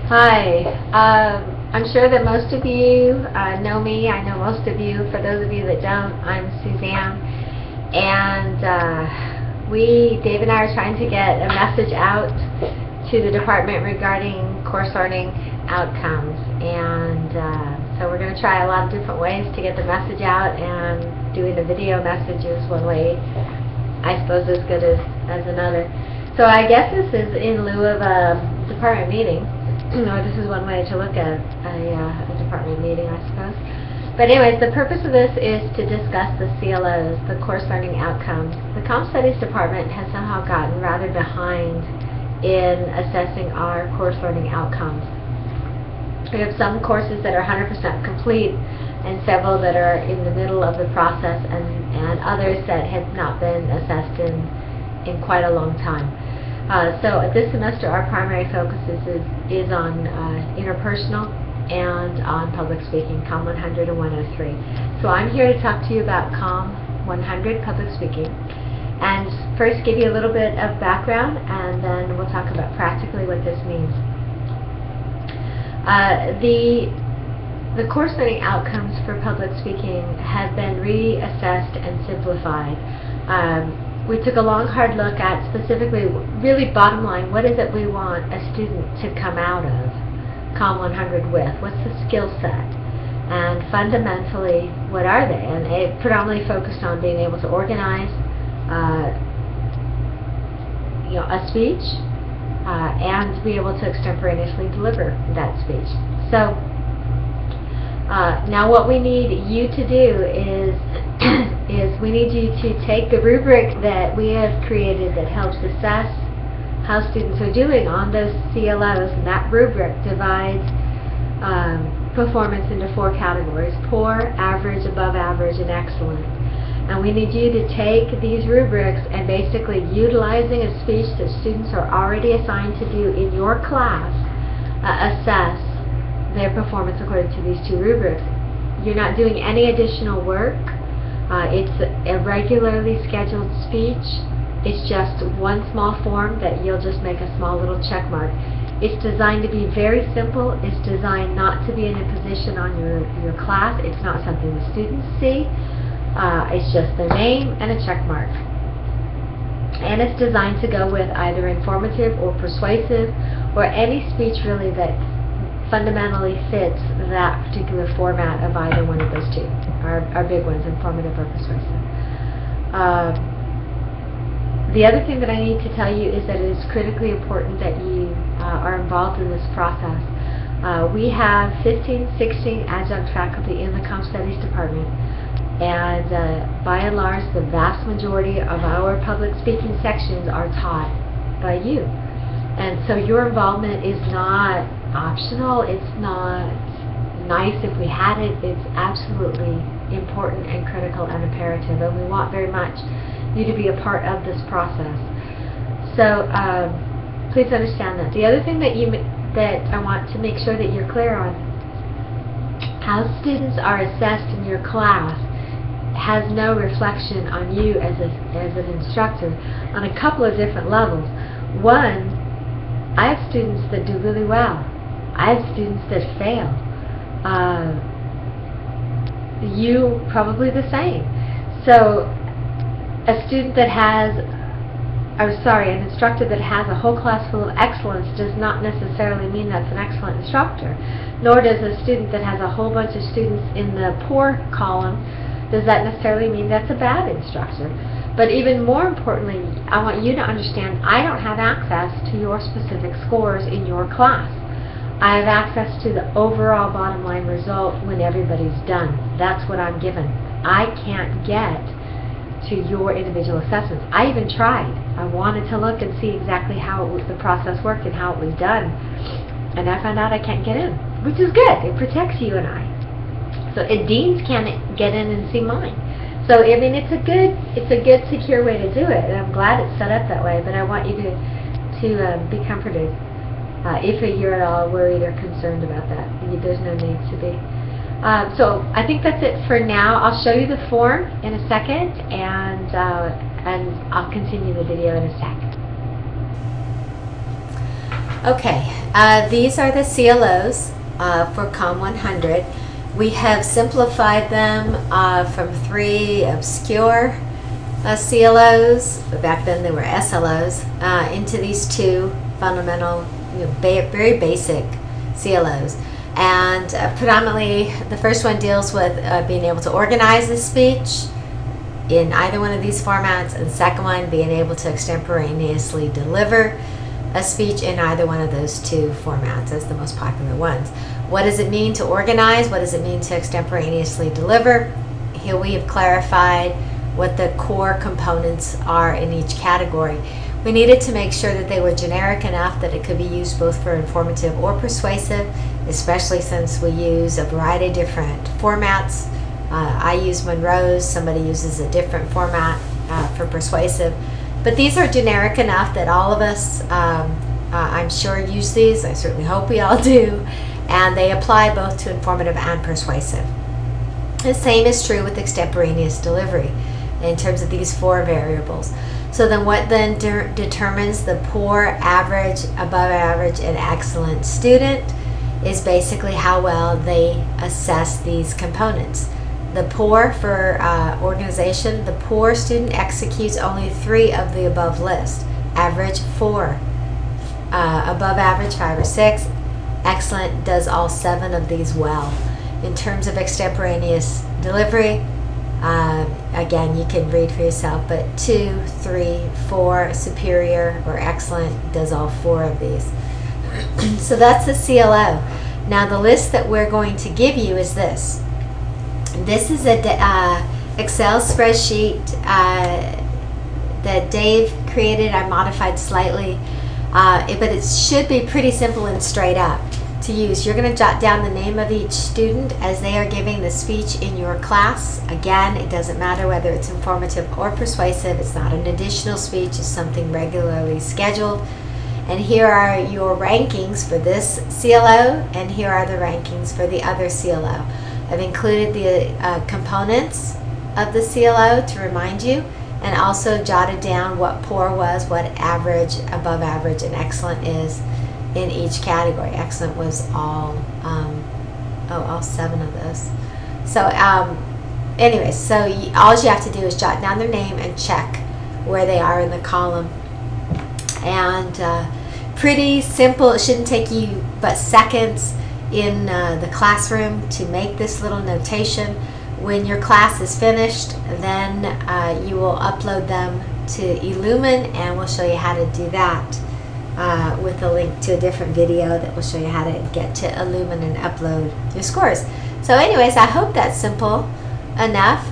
Hi. I'm sure that most of you know me. I know most of you. For those of you that don't, I'm Suzanne. And Dave and I are trying to get a message out to the department regarding course learning outcomes. And so we're going to try a lot of different ways to get the message out, and doing the video message is one way, I suppose, as good as another. So I guess this is in lieu of a department meeting. No, this is one way to look at a department meeting, I suppose. But anyways, the purpose of this is to discuss the CLOs, the course learning outcomes. The Comm Studies department has somehow gotten rather behind in assessing our course learning outcomes. We have some courses that are 100% complete, and several that are in the middle of the process, and others that have not been assessed in quite a long time. So this semester our primary focus is on interpersonal and on public speaking, Comm 100 and 103. So I'm here to talk to you about Comm 100, public speaking, and first give you a little bit of background, and then we'll talk about practically what this means. The course learning outcomes for public speaking have been reassessed and simplified. We took a long, hard look at specifically, really bottom line, what is it we want a student to come out of Comm 100 with? What's the skill set? And fundamentally, what are they? And it predominantly focused on being able to organize a speech and be able to extemporaneously deliver that speech. So now what we need you to do is we need you to take the rubric that we have created that helps assess how students are doing on those CLOs, and that rubric divides performance into 4 categories: poor, average, above average, and excellent. And we need you to take these rubrics and, basically utilizing a speech that students are already assigned to do in your class, assess their performance according to these 2 rubrics. You're not doing any additional work. It's a regularly scheduled speech. It's just one small form that you'll just make a small little check mark. It's designed to be very simple. It's designed not to be an imposition on your class. It's not something the students see. It's just their name and a check mark. And it's designed to go with either informative or persuasive, or any speech really that fundamentally fits that particular format of either one of those 2, our big ones, informative or persuasive. The other thing that I need to tell you is that it is critically important that you are involved in this process. We have 15, 16 adjunct faculty in the Comm Studies department, and by and large the vast majority of our public speaking sections are taught by you. And so your involvement is not optional. It's not nice if we had it. It's absolutely important and critical and imperative, and we want very much you to be a part of this process. So please understand that. The other thing that I want to make sure that you're clear on: how students are assessed in your class has no reflection on you as an instructor on a couple of different levels. One, I have students that do really well. I have students that fail. You probably the same. So an instructor that has a whole class full of excellence does not necessarily mean that's an excellent instructor. Nor does a student that has a whole bunch of students in the poor column, does that necessarily mean that's a bad instructor. But even more importantly, I want you to understand I don't have access to your specific scores in your class. I have access to the overall bottom line result when everybody's done. That's what I'm given. I can't get to your individual assessments. I even tried. I wanted to look and see exactly how the process worked and how it was done, and I found out I can't get in, which is good. It protects you and I. So deans can't get in and see mine. So I mean, it's a good secure way to do it, and I'm glad it's set up that way. But I want you to be comforted. If you're at all worried or concerned about that, there's no need to be. So I think that's it for now. I'll show you the form in a second, and I'll continue the video in a sec. Okay, these are the CLOs for Comm 100. We have simplified them from 3 obscure CLOs, but back then they were SLOs, into these 2 fundamental, very basic CLOs. And predominantly, the first one deals with being able to organize the speech in either one of these formats, and the second one being able to extemporaneously deliver a speech in either one of those 2 formats as the most popular ones. What does it mean to organize? What does it mean to extemporaneously deliver? Here we have clarified what the core components are in each category. We needed to make sure that they were generic enough that it could be used both for informative or persuasive, especially since we use a variety of different formats. I use Monroe's, somebody uses a different format for persuasive. But these are generic enough that all of us, I'm sure, use these. I certainly hope we all do. And they apply both to informative and persuasive. The same is true with extemporaneous delivery in terms of these 4 variables. So then what then determines the poor, average, above average, and excellent student is basically how well they assess these components. The poor for organization, the poor student executes only 3 of the above list. Average 4, above average 5 or 6. Excellent does all 7 of these well. In terms of extemporaneous delivery, again, you can read for yourself, but 2, 3, 4, superior or excellent does all 4 of these. So that's the CLO. Now the list that we're going to give you is this. This is a Excel spreadsheet that Dave created. I modified slightly, but it should be pretty simple and straight up to use. You're going to jot down the name of each student as they are giving the speech in your class. Again, it doesn't matter whether it's informative or persuasive. It's not an additional speech. It's something regularly scheduled. And here are your rankings for this CLO, and here are the rankings for the other CLO. I've included the components of the CLO to remind you, and also jotted down what poor was, what average, above average, and excellent is in each category. Excellent was all 7 of those. So anyways, so all you have to do is jot down their name and check where they are in the column. And pretty simple. It shouldn't take you but seconds in the classroom to make this little notation. When your class is finished, then you will upload them to Illumine, and we'll show you how to do that with a link to a different video that will show you how to get to Illumine and upload your scores. So anyways, I hope that's simple enough.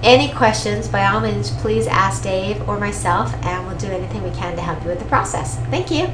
Any questions, by all means, please ask Dave or myself, and we'll do anything we can to help you with the process. Thank you.